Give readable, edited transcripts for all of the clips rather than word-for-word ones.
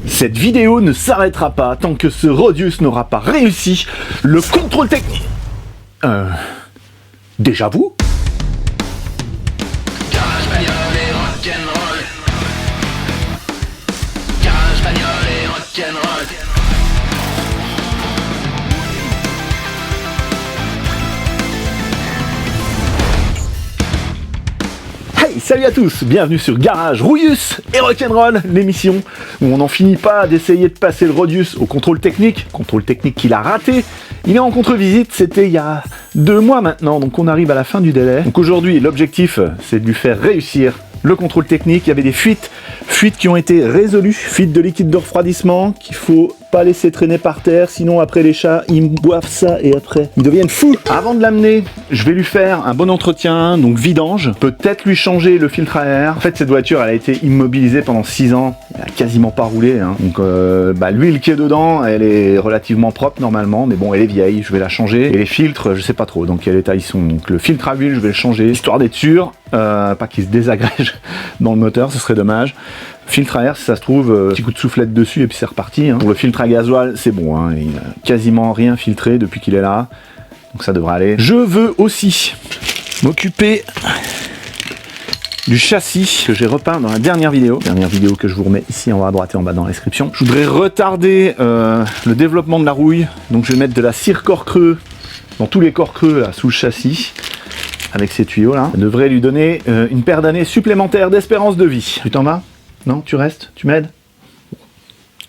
Cette vidéo ne s'arrêtera pas tant que ce Rodius n'aura pas réussi le contrôle technique. Déjà vous? Garage bagnole et rock'n'roll. Garage bagnole et rock'n'roll. Hey, salut à tous, bienvenue sur Garage Rouillus et Rock'n'Roll, l'émission où on n'en finit pas d'essayer de passer le Rodius au contrôle technique qu'il a raté. Il est en contre-visite, c'était il y a 2 mois maintenant, donc on arrive à la fin du délai. Donc aujourd'hui, l'objectif, c'est de lui faire réussir le contrôle technique. Il y avait des fuites qui ont été résolues, fuites de liquide de refroidissement qu'il faut pas laisser traîner par terre, sinon après les chats ils boivent ça et après ils deviennent fous. Avant de l'amener, je vais lui faire un bon entretien, donc vidange, peut-être lui changer le filtre à air. En fait, cette voiture elle a été immobilisée pendant 6 ans, elle a quasiment pas roulé, hein. Donc l'huile qui est dedans elle est relativement propre normalement, mais bon elle est vieille, je vais la changer. Et les filtres je sais pas trop dans quel état ils sont, donc le filtre à huile je vais le changer histoire d'être sûr, pas qu'il se désagrège dans le moteur, ce serait dommage. Filtre à air, si ça se trouve, petit coup de soufflette dessus et puis c'est reparti, hein. Pour le filtre à gasoil, c'est bon, hein. Il a quasiment rien filtré depuis qu'il est là, donc ça devrait aller. Je veux aussi m'occuper du châssis que j'ai repeint dans la dernière vidéo que je vous remets ici en haut à droite et en bas dans la description. Je voudrais retarder le développement de la rouille, donc je vais mettre de la cire corps creux dans tous les corps creux là, sous le châssis. Avec ces tuyaux là, ça devrait lui donner une paire d'années supplémentaires d'espérance de vie. Tu t'en vas? Non, tu restes? Tu m'aides?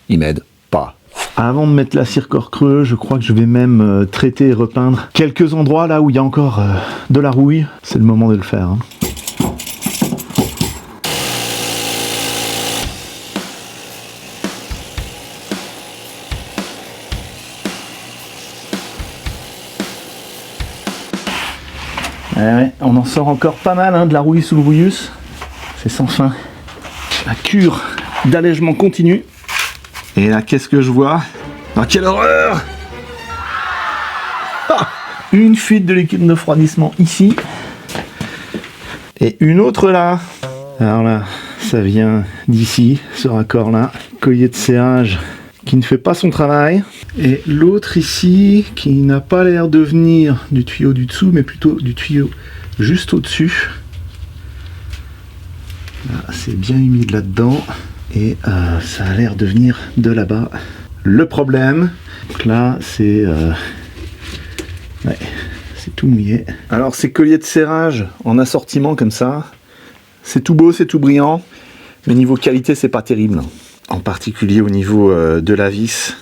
Il m'aide pas. Avant de mettre la cire corps creux, je crois que je vais même traiter et repeindre quelques endroits là où il y a encore de la rouille. C'est le moment de le faire, hein. Ouais, on en sort encore pas mal, hein, de la rouille sous le Rouillus. C'est sans fin. La cure d'allègement continue. Et là, qu'est-ce que je vois? Ah, quelle horreur! Ah, une fuite de liquide de refroidissement ici. Et une autre là. Alors là, ça vient d'ici, ce raccord-là. Collier de serrage qui ne fait pas son travail. Et l'autre ici, qui n'a pas l'air de venir du tuyau du dessous, mais plutôt du tuyau juste au-dessus. Là, c'est bien humide là-dedans. Et ça a l'air de venir de là-bas. Le problème, donc là, c'est... ouais, c'est tout mouillé. Alors, ces colliers de serrage en assortiment comme ça, c'est tout beau, c'est tout brillant. Mais niveau qualité, c'est pas terrible. En particulier au niveau de la vis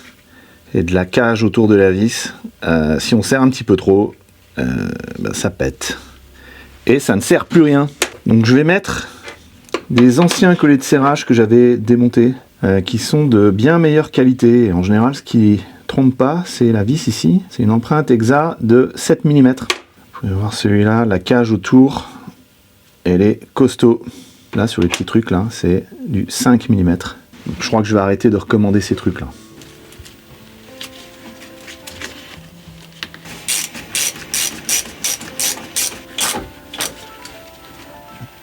et de la cage autour de la vis. Si on serre un petit peu trop, ça pète. Et ça ne sert plus rien. Donc je vais mettre des anciens colliers de serrage que j'avais démontés, qui sont de bien meilleure qualité. Et en général, ce qui trompe pas, c'est la vis ici. C'est une empreinte exa de 7 mm. Vous pouvez voir celui-là, la cage autour, elle est costaud. Là, sur les petits trucs, là, c'est du 5 mm. Donc, je crois que je vais arrêter de recommander ces trucs-là.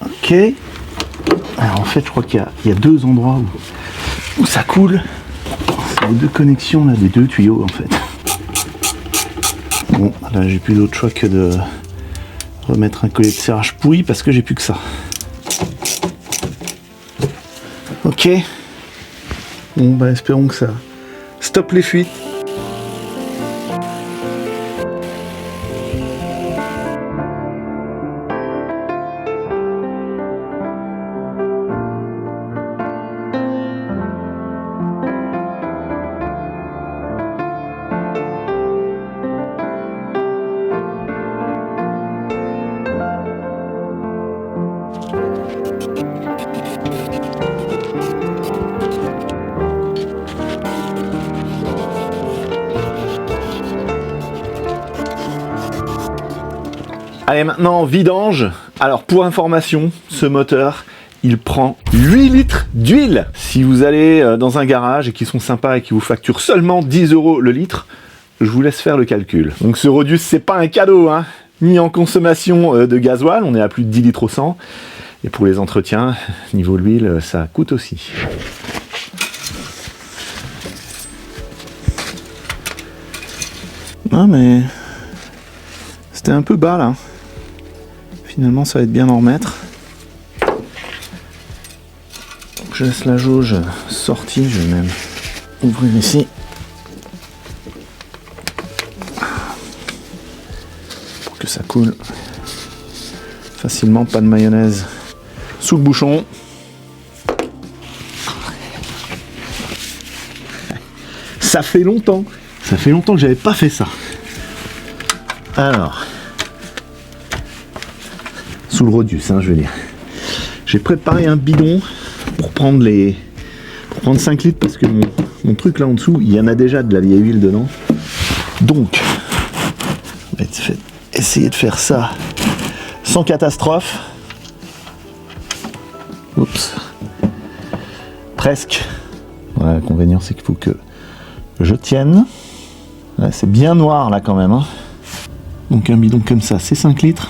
Ok. Alors en fait, je crois qu'il y a 2 endroits où ça coule. C'est les 2 connexions là, des 2 tuyaux en fait. Bon, là j'ai plus d'autre choix que de remettre un collier de serrage pourri parce que j'ai plus que ça. Ok. Bon, bah espérons que ça stoppe les fuites. Allez, maintenant, vidange. Alors, pour information, ce moteur, il prend 8 litres d'huile. Si vous allez dans un garage et qu'ils sont sympas et qu'ils vous facturent seulement 10 € le litre, je vous laisse faire le calcul. Donc ce Rodius, c'est pas un cadeau, hein, ni en consommation de gasoil, on est à plus de 10 litres au 100. Et pour les entretiens, niveau de l'huile, ça coûte aussi. Ah mais c'était un peu bas là. Finalement ça va être bien d'en remettre. Donc, je laisse la jauge sortie, je vais même ouvrir ici. Pour que ça coule facilement, pas de mayonnaise sous le bouchon. Ça fait longtemps que j'avais pas fait ça. Alors, sous le Rodius, je veux dire. J'ai préparé un bidon pour prendre 5 litres parce que mon truc là en dessous, il y en a déjà de la vieille huile dedans. Donc, on va essayer de faire ça sans catastrophe. Oups. Presque. Voilà, l'inconvénient c'est qu'il faut que je tienne. Là, c'est bien noir là quand même. Donc un bidon comme ça, c'est 5 litres.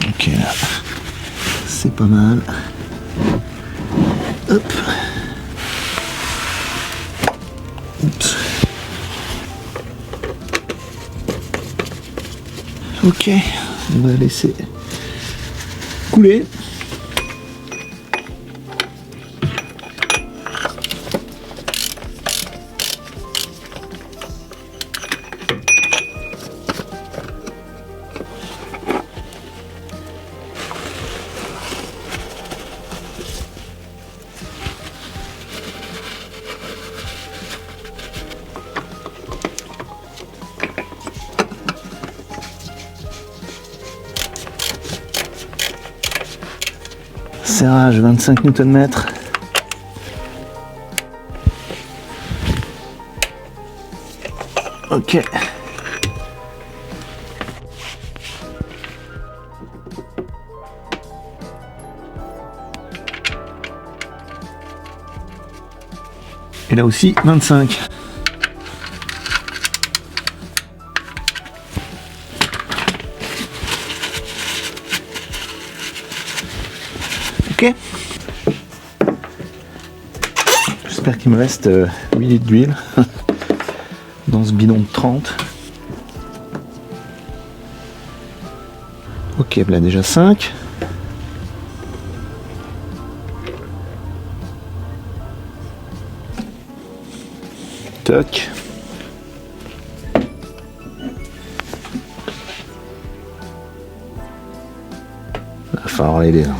Ok, là, c'est pas mal. Hop. Oups. Ok, on va laisser couler. Serrage 25 Nm. Ok. Et là aussi 25. Ok. J'espère qu'il me reste 8 litres d'huile dans ce bidon de 30. Ok, là déjà 5. Toc. Il va falloir l'aider là.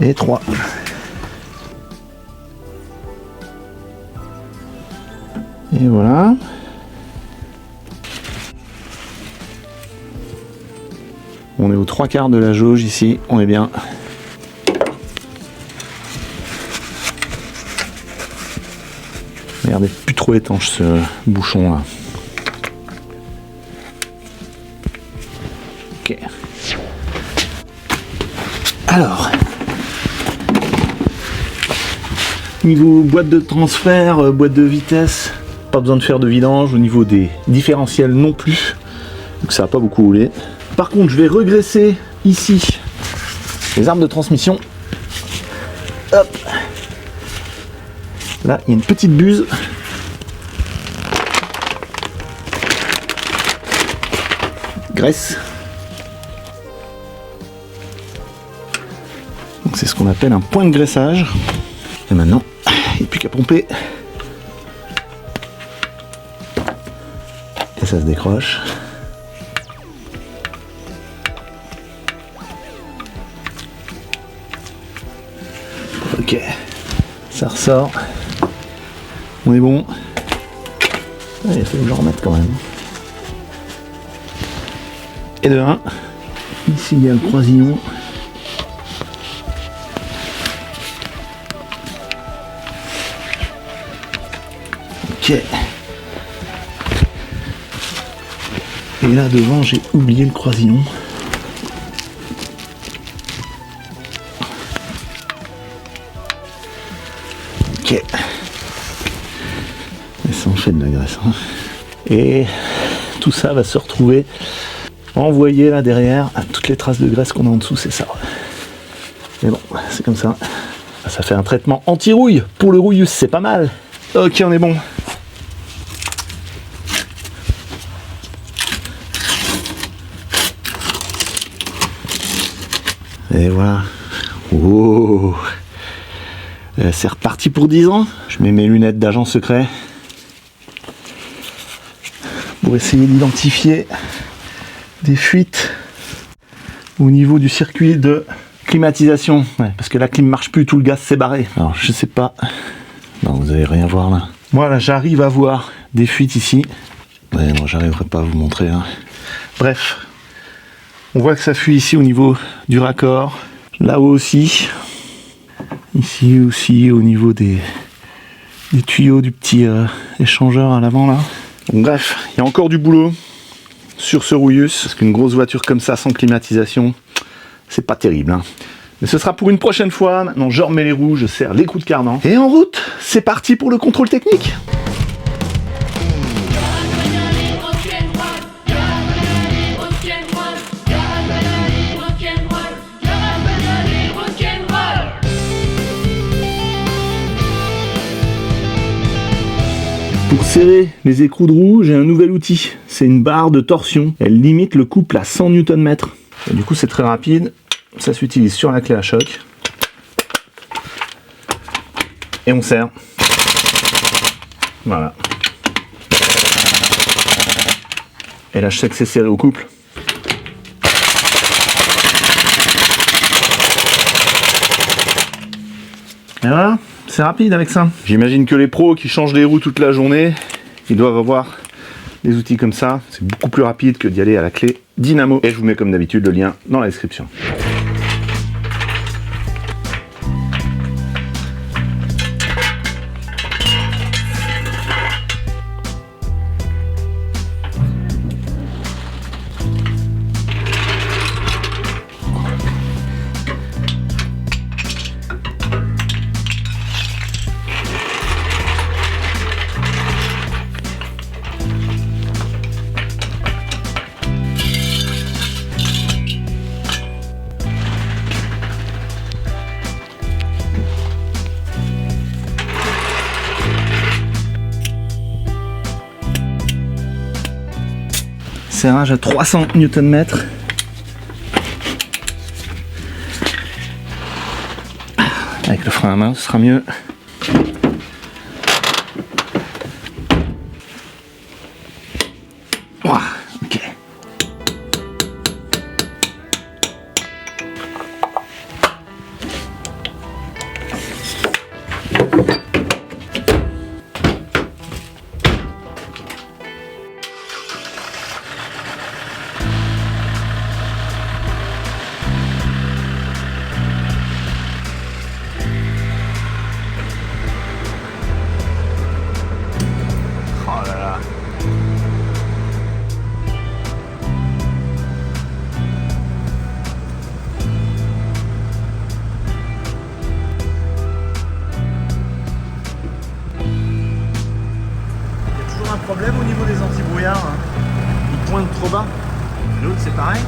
Et 3. Et voilà. On est aux 3/4 de la jauge ici, on est bien. Regardez, plus trop étanche ce bouchon là. Ok. Alors, niveau boîte de transfert, boîte de vitesse, pas besoin de faire de vidange. Au niveau des différentiels non plus, donc ça va pas beaucoup rouler. Par contre, je vais regresser ici les armes de transmission. Hop. Là, il y a une petite buse. Graisse. Donc c'est ce qu'on appelle un point de graissage. Et maintenant, il n'y a plus qu'à pomper. Et ça se décroche. Ok, ça ressort. On est bon. Ah, il a fallu que je remette quand même. Et de 1. Ici il y a le croisillon. Ok. Et là devant j'ai oublié le croisillon. Ok. Et ça en fait de la graisse. Hein. Et tout ça va se retrouver envoyé là derrière. Toutes les traces de graisse qu'on a en dessous, c'est ça. Mais bon, c'est comme ça. Ça fait un traitement anti-rouille pour le Rouillus, c'est pas mal. Ok, on est bon. Et voilà. Oh. C'est reparti pour 10 ans. Je mets mes lunettes d'agent secret pour essayer d'identifier des fuites au niveau du circuit de climatisation. Ouais, parce que la clim marche plus, tout le gaz s'est barré. Alors je sais pas. Non, vous allez rien voir là. Voilà, j'arrive à voir des fuites ici. Ouais, non, j'arriverai pas à vous montrer. Hein. Bref, on voit que ça fuit ici au niveau du raccord. Là-haut aussi. Ici aussi au niveau des tuyaux du petit échangeur à l'avant là. Donc, bref, il y a encore du boulot sur ce Rouillus, parce qu'une grosse voiture comme ça sans climatisation, c'est pas terrible. Hein. Mais ce sera pour une prochaine fois. Maintenant, je remets les roues, je serre les coups de cardan. Et en route, c'est parti pour le contrôle technique. Pour serrer les écrous de roue, j'ai un nouvel outil. C'est une barre de torsion. Elle limite le couple à 100 Nm. Et du coup, c'est très rapide. Ça s'utilise sur la clé à choc. Et on serre. Voilà. Et là, je sais que c'est serré au couple. Et voilà. C'est rapide avec ça. J'imagine que les pros qui changent les roues toute la journée, ils doivent avoir des outils comme ça. C'est beaucoup plus rapide que d'y aller à la clé dynamo. Et je vous mets comme d'habitude le lien dans la description. Serrage à 300 Nm. Avec le frein à main, ce sera mieux. Ouah, ok. Problème au niveau des anti-brouillards, hein. Ils pointent trop bas. L'autre c'est pareil.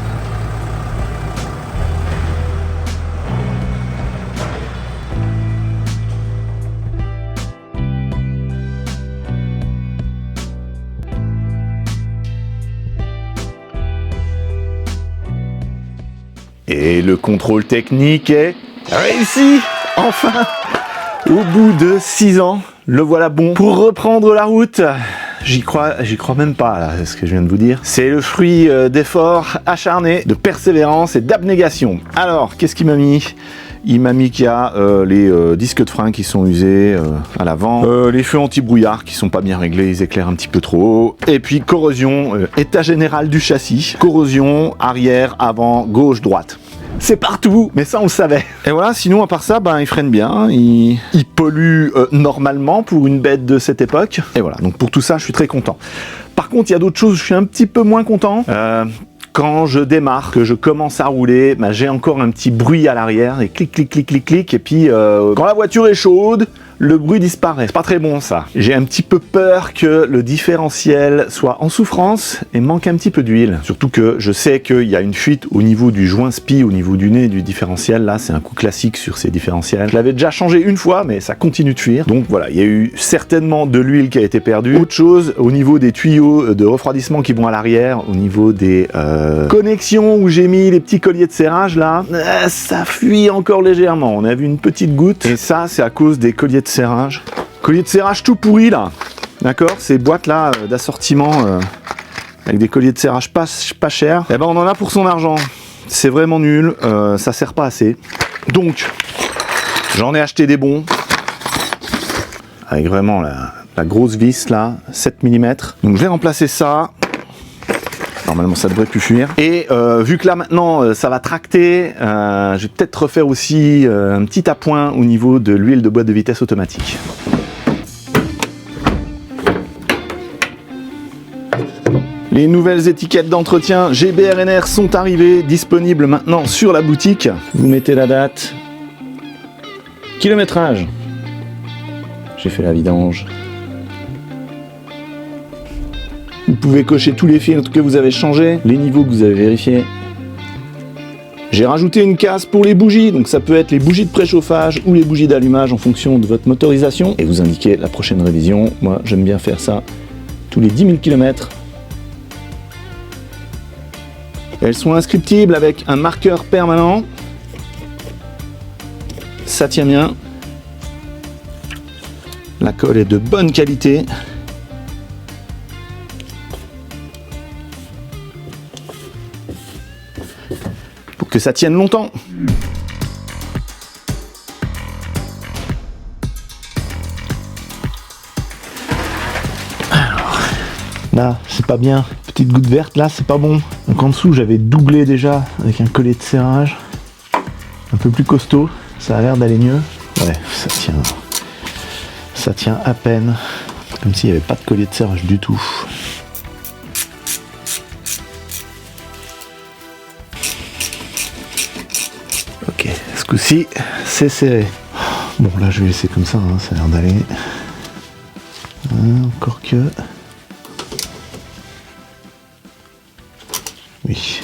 Et le contrôle technique est réussi, enfin. Au bout de 6 ans, le voilà bon pour reprendre la route. J'y crois même pas là, ce que je viens de vous dire. C'est le fruit d'efforts acharnés, de persévérance et d'abnégation. Alors, qu'est-ce qu'il m'a mis ? Il m'a mis qu'il y a les disques de frein qui sont usés à l'avant, les feux anti-brouillard qui sont pas bien réglés, ils éclairent un petit peu trop haut, et puis corrosion, état général du châssis, corrosion arrière, avant, gauche, droite. C'est partout, mais ça on le savait. Et voilà, sinon à part ça, ben il freine bien, il pollue normalement pour une bête de cette époque. Et voilà, donc pour tout ça, je suis très content. Par contre, il y a d'autres choses où je suis un petit peu moins content. Quand je démarre, que je commence à rouler, ben, j'ai encore un petit bruit à l'arrière, et clic, clic, clic, clic, clic. Et puis quand la voiture est chaude, le bruit disparaît. C'est pas très bon ça. J'ai un petit peu peur que le différentiel soit en souffrance et manque un petit peu d'huile. Surtout que je sais qu'il y a une fuite au niveau du joint spi, au niveau du nez du différentiel. Là, c'est un coup classique sur ces différentiels. Je l'avais déjà changé une fois, mais ça continue de fuir. Donc voilà, il y a eu certainement de l'huile qui a été perdue. Autre chose, au niveau des tuyaux de refroidissement qui vont à l'arrière, au niveau des connexions où j'ai mis les petits colliers de serrage là, ça fuit encore légèrement. On a vu une petite goutte et ça, c'est à cause des colliers de serrage. Collier de serrage tout pourri là, d'accord? Ces boîtes là d'assortiment avec des colliers de serrage pas chers, eh ben on en a pour son argent. C'est vraiment nul, ça sert pas assez. Donc j'en ai acheté des bons avec vraiment la grosse vis là, 7 mm. Donc je vais remplacer ça. Normalement ça devrait plus fuir. Et vu que là maintenant ça va tracter, je vais peut-être refaire aussi un petit appoint au niveau de l'huile de boîte de vitesse automatique. Les nouvelles étiquettes d'entretien GBRNR sont arrivées, disponibles maintenant sur la boutique. Vous mettez la date, kilométrage. J'ai fait la vidange. Vous pouvez cocher tous les filtres que vous avez changés, les niveaux que vous avez vérifiés. J'ai rajouté une case pour les bougies, donc ça peut être les bougies de préchauffage ou les bougies d'allumage en fonction de votre motorisation. Et vous indiquez la prochaine révision. Moi, j'aime bien faire ça tous les 10 000 km. Elles sont inscriptibles avec un marqueur permanent. Ça tient bien. La colle est de bonne qualité. Pour que ça tienne longtemps. Alors, là, c'est pas bien. Petite goutte verte, là, c'est pas bon. Donc en dessous, j'avais doublé déjà avec un collet de serrage. Un peu plus costaud. Ça a l'air d'aller mieux. Ouais, ça tient. Ça tient à peine. Comme s'il n'y avait pas de collier de serrage du tout. Ok, ce coup-ci, c'est serré. Bon, là, je vais laisser comme ça, hein, ça a l'air d'aller. Encore que... Oui.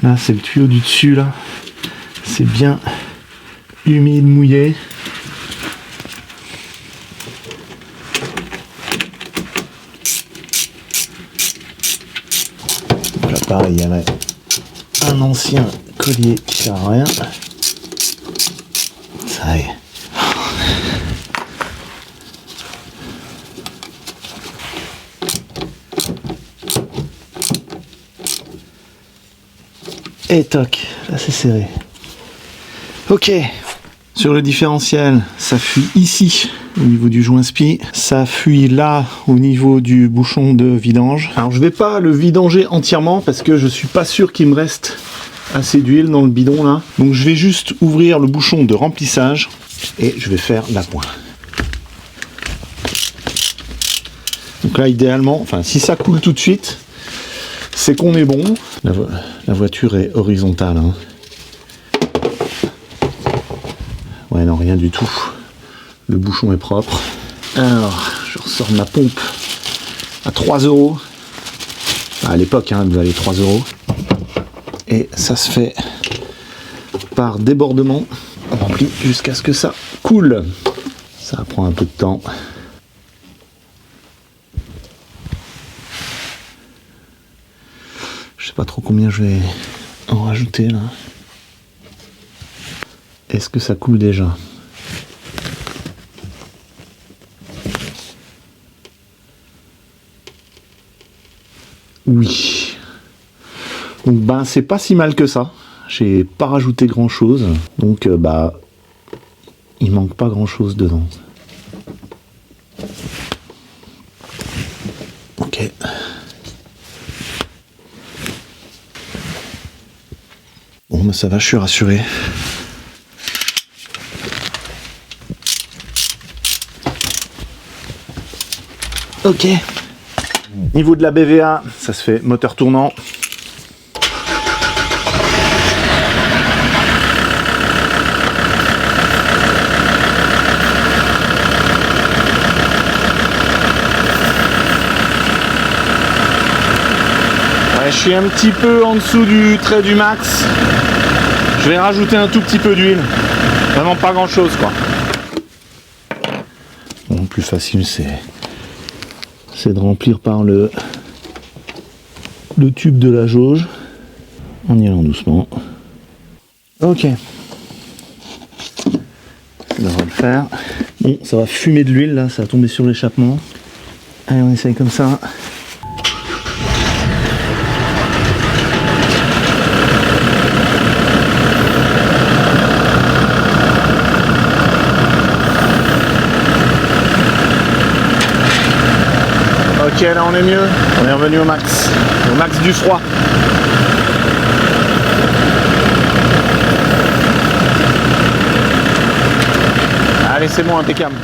Là, c'est le tuyau du dessus, là. C'est bien humide, mouillé. Donc là, pareil, il y avait un ancien collier qui sert à rien. Ça y est. Et toc, là c'est serré. Ok, sur le différentiel, ça fuit ici, au niveau du joint spi. Ça fuit là, au niveau du bouchon de vidange. Alors je vais pas le vidanger entièrement, parce que je suis pas sûr qu'il me reste assez d'huile dans le bidon là. Donc je vais juste ouvrir le bouchon de remplissage, et je vais faire l'appoint. Donc là idéalement, enfin si ça coule tout de suite, c'est qu'on est bon. La voiture est horizontale. Hein. Ouais, non, rien du tout. Le bouchon est propre. Alors, je ressors ma pompe à 3 €. À l'époque, hein, elle valait 3 €. Et ça se fait par débordement. On remplit jusqu'à ce que ça coule. Ça prend un peu de temps. Je sais pas trop combien je vais en rajouter là. Est-ce que ça coule déjà? Oui. Donc ben c'est pas si mal que ça. J'ai pas rajouté grand chose. Donc bah il manque pas grand chose dedans. Ok. Bon, bah ça va, je suis rassuré. Ok. Niveau de la BVA, ça se fait moteur tournant. Je suis un petit peu en dessous du trait du max. Je vais rajouter un tout petit peu d'huile. Vraiment pas grand chose quoi. Bon, le plus facile c'est de remplir par le tube de la jauge en y allant doucement. Ok. Ça devrait le faire. Bon, ça va fumer de l'huile là, ça va tomber sur l'échappement. Allez, on essaye comme ça. Ok, là on est mieux. On est revenu au max du froid. Allez, c'est bon, impeccable.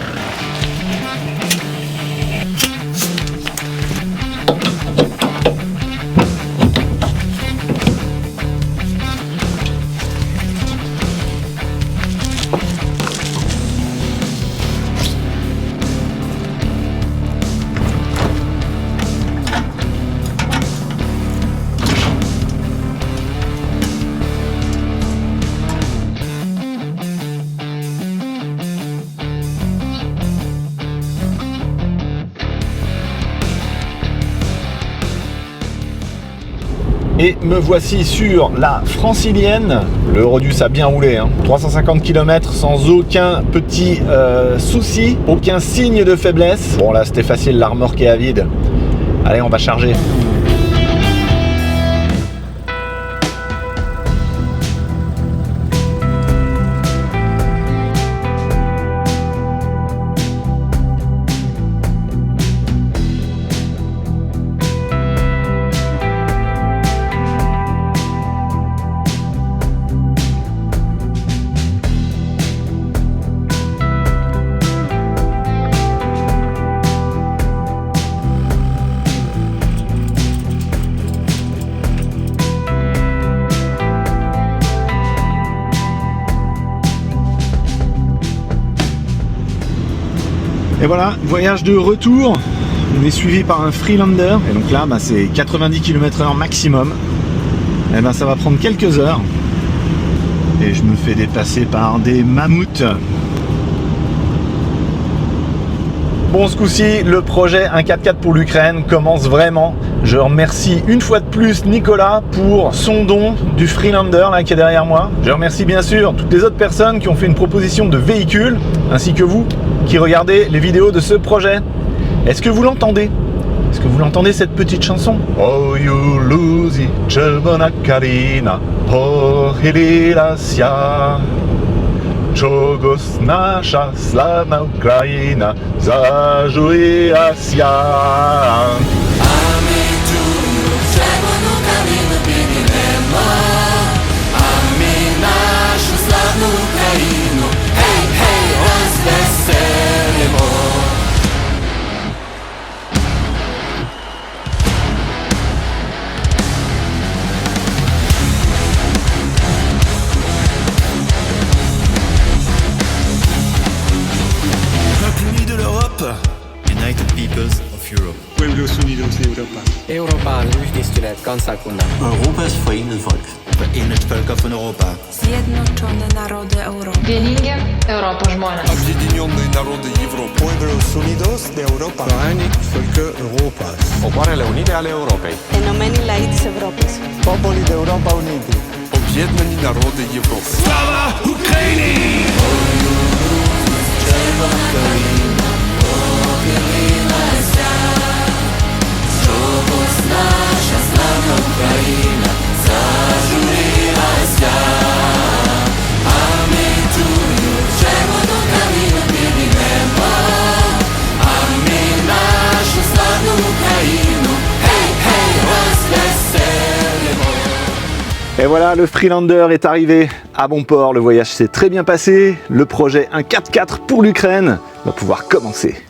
Et me voici sur la Francilienne. Le Rodius a bien roulé, hein. 350 km sans aucun petit souci, aucun signe de faiblesse. Bon là c'était facile, la remorque est à vide. Allez, on va charger. Et voilà, voyage de retour. On est suivi par un Freelander. Et donc là, bah, c'est 90 km/h maximum. Et ben, ça va prendre quelques heures. Et je me fais dépasser par des mammouths. Bon, ce coup-ci, le projet 1-4x4 pour l'Ukraine commence vraiment. Je remercie une fois de plus Nicolas pour son don du Freelander là, qui est derrière moi. Je remercie bien sûr toutes les autres personnes qui ont fait une proposition de véhicule, ainsi que vous qui regardez les vidéos de ce projet. Est-ce que vous l'entendez? Est-ce que vous l'entendez cette petite chanson? Oh you luzi, czerwona karina, pohililasia. Czogos nasza sławna Ukraina zażyła się. United Peoples of Europe. Pueblos Unidos de Europa. Euroopan yhdistyneet kansakunnat. Europas Verenigde Volk. Verenigde Völker van Europa. Zjednoczone Narody Europy. Великие Европа жмона. Объединенные народы Европы. Pueblos Unidos de Europa. Vereinigte Völker Europas. Popoarele Unite ale Europei. Ενωμένοι λαοί της Ευρώπης. Popoli de Europa Uniti. Объединенные народы Европы. Slava Ukraini! Et voilà, le Freelander est arrivé à bon port. Le voyage s'est très bien passé. Le projet 1-4x4 pour l'Ukraine va pouvoir commencer.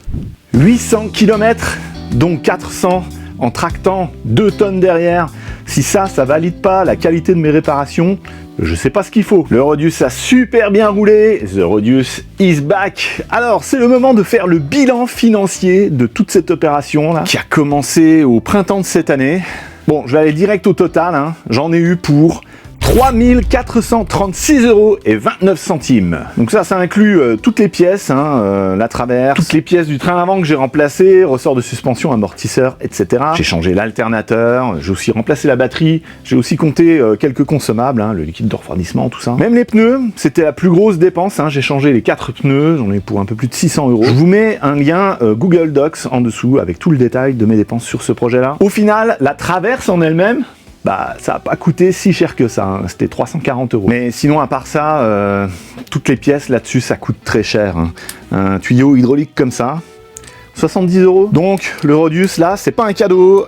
800 km, dont 400 en tractant 2 tonnes derrière. Si ça valide pas la qualité de mes réparations, je sais pas ce qu'il faut. Le Rodius a super bien roulé. The Rodius is back. Alors, c'est le moment de faire le bilan financier de toute cette opération là, qui a commencé au printemps de cette année. Bon, je vais aller direct au total, hein. J'en ai eu pour 3 436,29 €. Donc ça inclut toutes les pièces, hein, la traverse, toutes les pièces du train avant que j'ai remplacé, ressort de suspension, amortisseur, etc. J'ai changé l'alternateur, j'ai aussi remplacé la batterie, j'ai aussi compté quelques consommables, hein, le liquide de refroidissement, tout ça. Même les pneus, c'était la plus grosse dépense, hein. J'ai changé les 4 pneus, j'en ai pour un peu plus de 600 €. Je vous mets un lien Google Docs en dessous avec tout le détail de mes dépenses sur ce projet-là. Au final, la traverse en elle-même, bah, ça n'a pas coûté si cher que ça, hein. C'était 340 €. Mais sinon, à part ça, toutes les pièces là-dessus, ça coûte très cher, hein. Un tuyau hydraulique comme ça, 70 €. Donc, le Rodius, là, c'est pas un cadeau.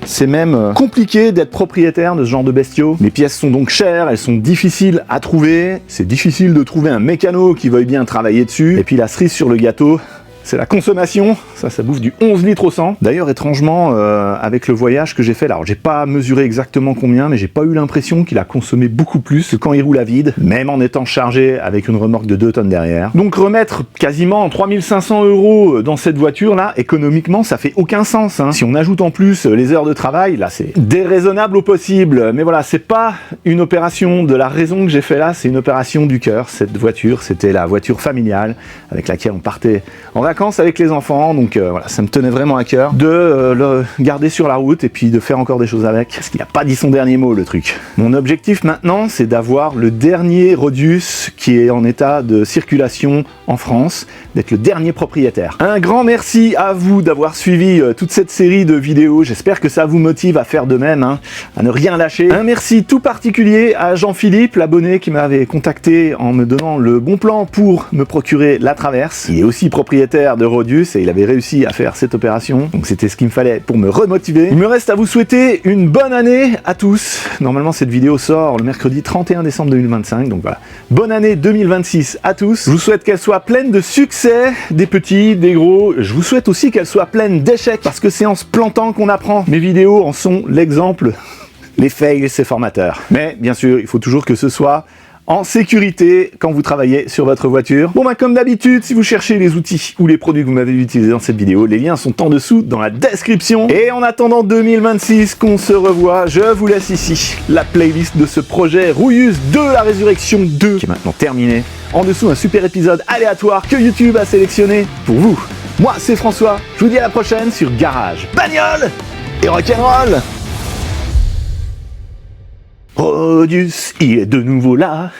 C'est même compliqué d'être propriétaire de ce genre de bestiaux. Les pièces sont donc chères, elles sont difficiles à trouver. C'est difficile de trouver un mécano qui veuille bien travailler dessus. Et puis la cerise sur le gâteau, c'est la consommation, ça bouffe du 11 litres au 100. D'ailleurs, étrangement, avec le voyage que j'ai fait là, alors j'ai pas mesuré exactement combien, mais j'ai pas eu l'impression qu'il a consommé beaucoup plus que quand il roule à vide, même en étant chargé avec une remorque de 2 tonnes derrière. Donc remettre quasiment 3500 € dans cette voiture là, économiquement, ça fait aucun sens, hein. Si on ajoute en plus les heures de travail, là c'est déraisonnable au possible. Mais voilà, c'est pas une opération de la raison que j'ai fait là, c'est une opération du cœur. Cette voiture, c'était la voiture familiale avec laquelle on partait en vacances avec les enfants, donc voilà, ça me tenait vraiment à cœur de le garder sur la route et puis de faire encore des choses avec, parce qu'il n'a pas dit son dernier mot, le truc. Mon objectif maintenant, c'est d'avoir le dernier Rodius qui est en état de circulation en France, d'être le dernier propriétaire. Un grand merci à vous d'avoir suivi toute cette série de vidéos, j'espère que ça vous motive à faire de même, hein, à ne rien lâcher. Un merci tout particulier à Jean-Philippe, l'abonné qui m'avait contacté en me donnant le bon plan pour me procurer la traverse. Il est aussi propriétaire de Rodius et il avait réussi à faire cette opération, donc c'était ce qu'il me fallait pour me remotiver. Il me reste à vous souhaiter une bonne année à tous. Normalement cette vidéo sort le mercredi 31 décembre 2025, donc voilà. Bonne année 2026 à tous. Je vous souhaite qu'elle soit pleine de succès, des petits, des gros. Je vous souhaite aussi qu'elle soit pleine d'échecs, parce que c'est en se plantant qu'on apprend. Mes vidéos en sont l'exemple. Les fails, c'est formateur. Mais bien sûr, il faut toujours que ce soit en sécurité quand vous travaillez sur votre voiture. Bon bah comme d'habitude, si vous cherchez les outils ou les produits que vous m'avez utilisés dans cette vidéo, les liens sont en dessous dans la description. Et en attendant 2026 qu'on se revoit, je vous laisse ici la playlist de ce projet Rouillus 2, la résurrection 2, qui est maintenant terminée. En dessous, un super épisode aléatoire que YouTube a sélectionné pour vous. Moi, c'est François, je vous dis à la prochaine sur Garage, Bagnole et Rock'n'Roll. Rodius, il est de nouveau là.